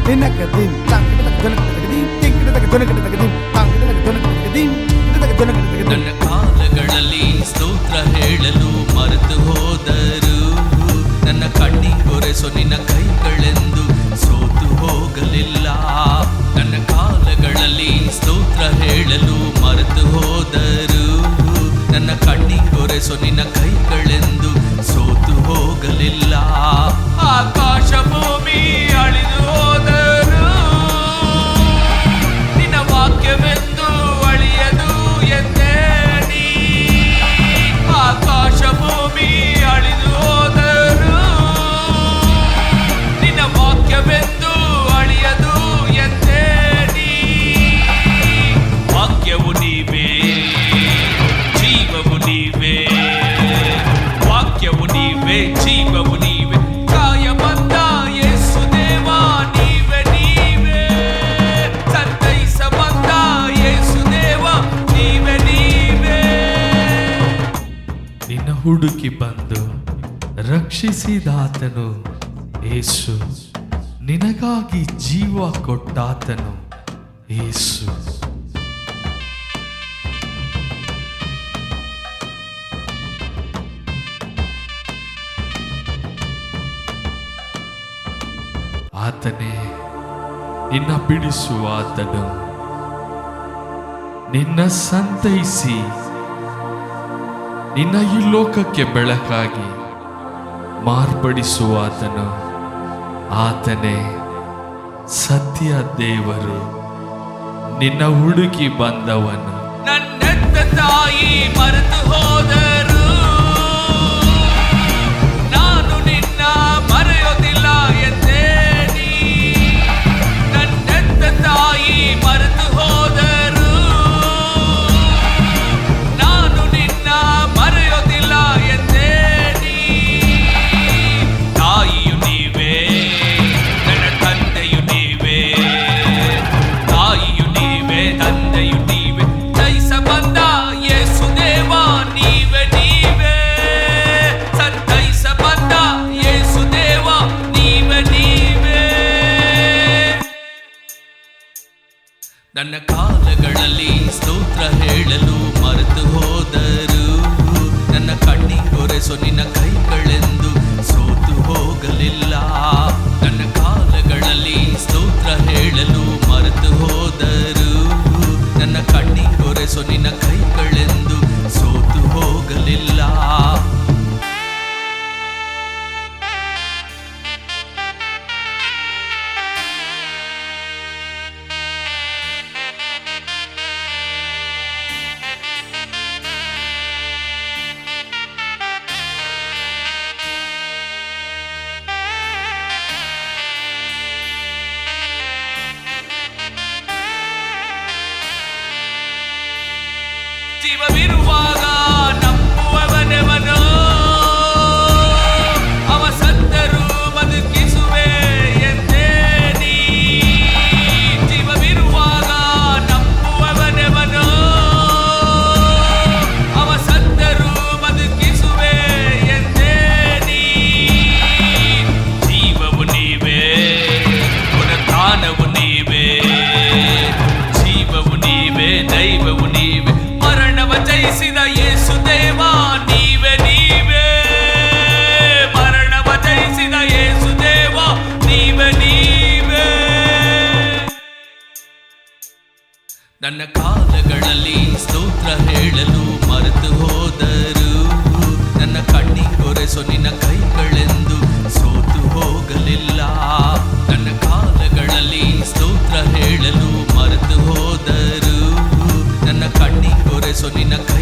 ನನ್ನ ಕಾಲಗಳಲ್ಲಿ ಸ್ತೋತ್ರ ಹೇಳಲು ಮರೆತು ಹೋದರು, ನನ್ನ ಕಣ್ಣಿಗೊರೆಸು ನಿನ್ನ ಕೈಗಳೆಂದು ಸೋತು ಹೋಗಲಿಲ್ಲ. ನನ್ನ ಕಾಲಗಳಲ್ಲಿ ಸ್ತೋತ್ರ ಹೇಳಲು ಮರೆತು ಹೋದರು, ನನ್ನ ಕಣ್ಣಿಗೊರೆಸು ನಿನ್ನ ಕೈಗಳೆಂದು ಸೋತು ಹೋಗಲಿಲ್ಲ. ಆಕಾಶ ಭೂಮಿ ಅಳಿದು ಹೋದರು, ನಿನ್ನ ವಾಕ್ಯವೆಂದು ಅಳಿಯದು ಎಂದೇನಿ. ಆಕಾಶ ಭೂಮಿ ಅಳಿದು ಹೋದರು, ನಿನ್ನ ವಾಕ್ಯವೆಂದು ಅಳಿಯದು ಎಂದೇನಿ. ವಾಕ್ಯವು ನೀವೇ, ಜೀವವು ನೀವೇ, ವಾಕ್ಯವು ನೀವೇ, ಜೀವವು ನೀವೇ, ಕಾಯ ಬಂದ ಯೇಸು ದೇವ ನೀವೇ ನೀವೇ, ಸಂತೈಸ ಬಂದ ಯೇಸು ದೇವ ನೀವೇ ನೀವೇ. ನಿನ್ನ ಹುಡುಕಿ ಬಂದು ರಕ್ಷಿಸಿದಾತನು ಯೇಸು, ನಿನಗಾಗಿ ಜೀವ ಕೊಟ್ಟಾತನು ಯೇಸು. ಆತನೇ ನಿನ್ನ ಬಿಡಿಸುವಾತನು, ನಿನ್ನ ಸಂತೈಸಿ ನಿನ್ನ ಈ ಲೋಕಕ್ಕೆ ಬೆಳಕಾಗಿ ಮಾರ್ಪಡಿಸುವಾತನು. ಆತನೇ ಸತ್ಯ ದೇವರು, ನಿನ್ನ ಹುಡುಕಿ ಬಂದವನು. ನನ್ನೆತ್ತ ತಾಯಿ ಮರೆತು ಹೋದರು, ನಾನು ನಿನ್ನ ಮರೆಯೋದಿಲ್ಲ ಎಂದೇನಿ. ನನ್ನೆತ್ತ ತಾಯಿ ಮರೆತು ಹೋದರು, ನಾನು ನಿನ್ನ ಮರೆಯೋದಿಲ್ಲ ಎಂದೇನಿ. ತಾಯಿಯು ನೀವೇ, ನನ್ನ ತಂದೆಯು ನೀವೇ, ತಾಯಿಯು ನೀವೇ, ತಂದೆಯು ನೀವೇ, ಜಯಿಸ ಬಂದ ಯೇಸು ದೇವ ನೀವೇ ನೀವೇ, ಸಂತೈಸ ಬಂದ ಯೇಸು ದೇವ ನೀವೇ ನೀವೇ. ನನ್ನ ಕಾಲಗಳಲ್ಲಿ ಸ್ತೋತ್ರ ಹೇಳಲು ಮರೆತು ಹೋದರು, ನನ್ನ ಕಣ್ಣಿಗೊರೆಸು ನಿನ್ನ ಕೈಗಳೆಂದು ಸೋತು ಹೋಗಲಿಲ್ಲ. ನನ್ನ ಕಾಲಗಳಲ್ಲಿ ಸ್ತೋತ್ರ ಹೇಳಲು ಮರೆತು ಹೋದರು, ನನ್ನ ಕಣ್ಣಿಗೊರೆಸು ನಿನ್ನ ಕೈಗಳೆಂದು ಸೋತು ಹೋಗಲಿಲ್ಲ. ಜೀವವಿರುವಾಗ ನಂಬುವವನೆವನು, ಅವ ಸತ್ತರೂ ಬದುಕಿಸುವೆ ಎಂದೇನಿ. ಜೀವವಿರುವಾಗ ನಂಬುವವನೆವನು, ಅವ ಸತ್ತರೂ ಬದುಕಿಸುವೆ ಎಂದೇನಿ. ಜೀವವು ನೀವೇ, ಪುನರುತ್ಥಾನವು ನೀವೇ, ಜೀವವು ನೀವೇ, ದೈವವು ನೀವೇ, ಮರಣವ ಜಯಿಸಿದ ಯೇಸು ದೇವ ನೀವೇ ನೀವೇ, ಮರಣವ ಜಯಿಸಿದ ಯೇಸು ದೇವ ನೀವೇ ನೀವೇ. ನನ್ನ ಕಾಲಗಳಲ್ಲಿ ಸ್ತೋತ್ರ ಹೇಳಲು ಮರೆತು ಹೋದರು, ನನ್ನ ಕಣ್ಣಿಗೊರೆಸು ನಿನ್ನ ಕೈಗಳೆಂದು ಸೋತು ಹೋಗಲಿಲ್ಲ. ನನ್ನ ಕಾಲಗಳಲ್ಲಿ ಸ್ತೋತ್ರ ಹೇಳಲು ಮರೆತು ಹೋದರು, ನನ್ನ ಕಣ್ಣಿಗೊರೆಸು ನಿನ್ನ ಕೈ